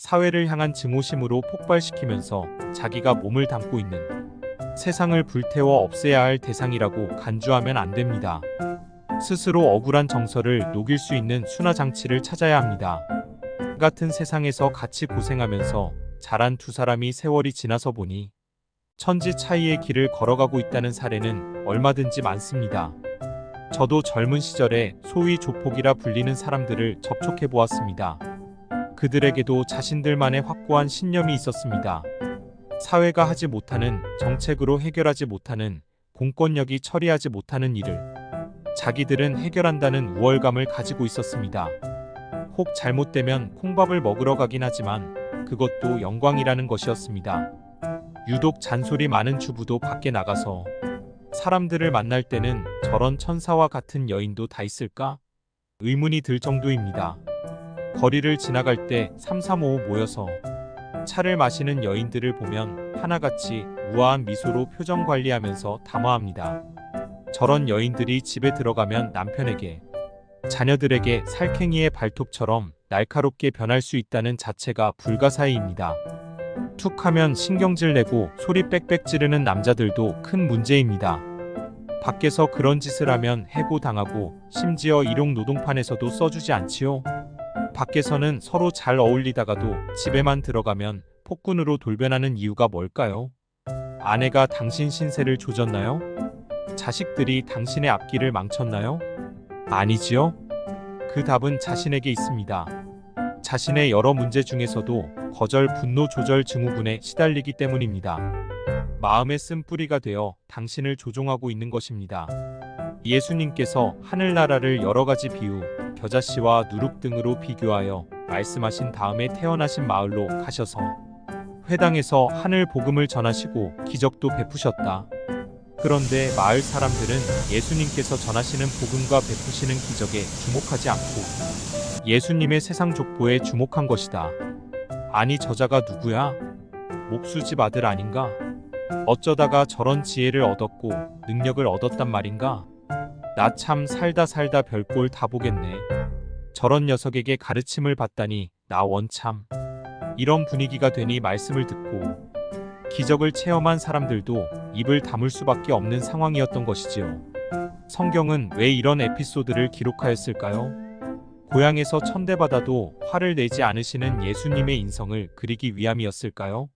사회를 향한 증오심으로 폭발시키면서 자기가 몸을 담고 있는 세상을 불태워 없애야 할 대상이라고 간주하면 안 됩니다. 스스로 억울한 정서를 녹일 수 있는 순화 장치를 찾아야 합니다. 같은 세상에서 같이 고생하면서 자란 두 사람이 세월이 지나서 보니 천지 차이의 길을 걸어가고 있다는 사례는 얼마든지 많습니다. 저도 젊은 시절에 소위 조폭이라 불리는 사람들을 접촉해 보았습니다. 그들에게도 자신들만의 확고한 신념이 있었습니다. 사회가 하지 못하는, 정책으로 해결하지 못하는, 공권력이 처리하지 못하는 일을 자기들은 해결한다는 우월감을 가지고 있었습니다. 혹 잘못되면 콩밥을 먹으러 가긴 하지만 그것도 영광이라는 것이었습니다. 유독 잔소리 많은 주부도 밖에 나가서 사람들을 만날 때는 저런 천사와 같은 여인도 다 있을까? 의문이 들 정도입니다. 거리를 지나갈 때 335 모여서 차를 마시는 여인들을 보면 하나같이 우아한 미소로 표정 관리하면서 담화합니다. 저런 여인들이 집에 들어가면 남편에게, 자녀들에게 살쾡이의 발톱처럼 날카롭게 변할 수 있다는 자체가 불가사의입니다. 툭하면 신경질 내고 소리 빽빽 지르는 남자들도 큰 문제입니다. 밖에서 그런 짓을 하면 해고당하고 심지어 일용 노동판에서도 써주지 않지요. 밖에서는 서로 잘 어울리다가도 집에만 들어가면 폭군으로 돌변하는 이유가 뭘까요? 아내가 당신 신세를 조졌나요? 자식들이 당신의 앞길을 망쳤나요? 아니지요? 그 답은 자신에게 있습니다. 자신의 여러 문제 중에서도 거절 분노 조절 증후군에 시달리기 때문입니다. 마음의 쓴뿌리가 되어 당신을 조종하고 있는 것입니다. 예수님께서 하늘나라를 여러 가지 비유, 겨자씨와 누룩 등으로 비교하여 말씀하신 다음에 태어나신 마을로 가셔서 회당에서 하늘 복음을 전하시고 기적도 베푸셨다. 그런데 마을 사람들은 예수님께서 전하시는 복음과 베푸시는 기적에 주목하지 않고 예수님의 세상 족보에 주목한 것이다. 아니 저자가 누구야? 목수집 아들 아닌가? 어쩌다가 저런 지혜를 얻었고 능력을 얻었단 말인가? 나 참 살다 별꼴 다 보겠네. 저런 녀석에게 가르침을 받다니 나 원참. 이런 분위기가 되니 말씀을 듣고 기적을 체험한 사람들도 입을 다물 수밖에 없는 상황이었던 것이지요. 성경은 왜 이런 에피소드를 기록하였을까요? 고향에서 천대받아도 화를 내지 않으시는 예수님의 인성을 그리기 위함이었을까요?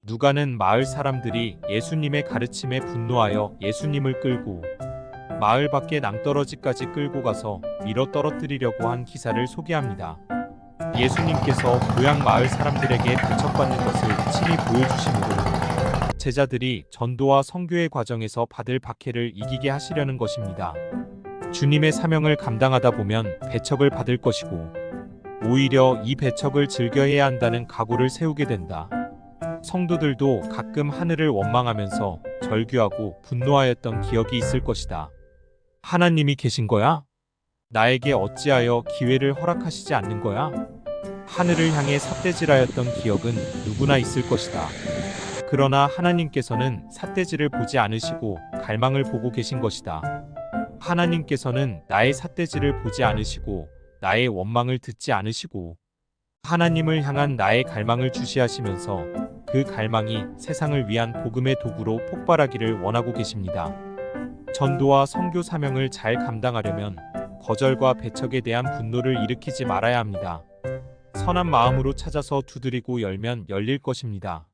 누가는 마을 사람들이 예수님의 가르침에 분노하여 예수님을 끌고 마을 밖에 낭떠러지까지 끌고 가서 밀어 떨어뜨리려고 한 기사를 소개합니다. 예수님께서 고향 마을 사람들에게 배척받는 것을 친히 보여주심으로 제자들이 전도와 선교의 과정에서 받을 박해를 이기게 하시려는 것입니다. 주님의 사명을 감당하다 보면 배척을 받을 것이고 오히려 이 배척을 즐겨해야 한다는 각오를 세우게 된다. 성도들도 가끔 하늘을 원망하면서 절규하고 분노하였던 기억이 있을 것이다. 하나님이 계신 거야? 나에게 어찌하여 기회를 허락하시지 않는 거야? 하늘을 향해 삿대질하였던 기억은 누구나 있을 것이다. 그러나 하나님께서는 삿대질을 보지 않으시고 갈망을 보고 계신 것이다. 하나님께서는 나의 삿대질을 보지 않으시고 나의 원망을 듣지 않으시고 하나님을 향한 나의 갈망을 주시하시면서 그 갈망이 세상을 위한 복음의 도구로 폭발하기를 원하고 계십니다. 전도와 선교 사명을 잘 감당하려면 거절과 배척에 대한 분노를 일으키지 말아야 합니다. 선한 마음으로 찾아서 두드리고 열면 열릴 것입니다.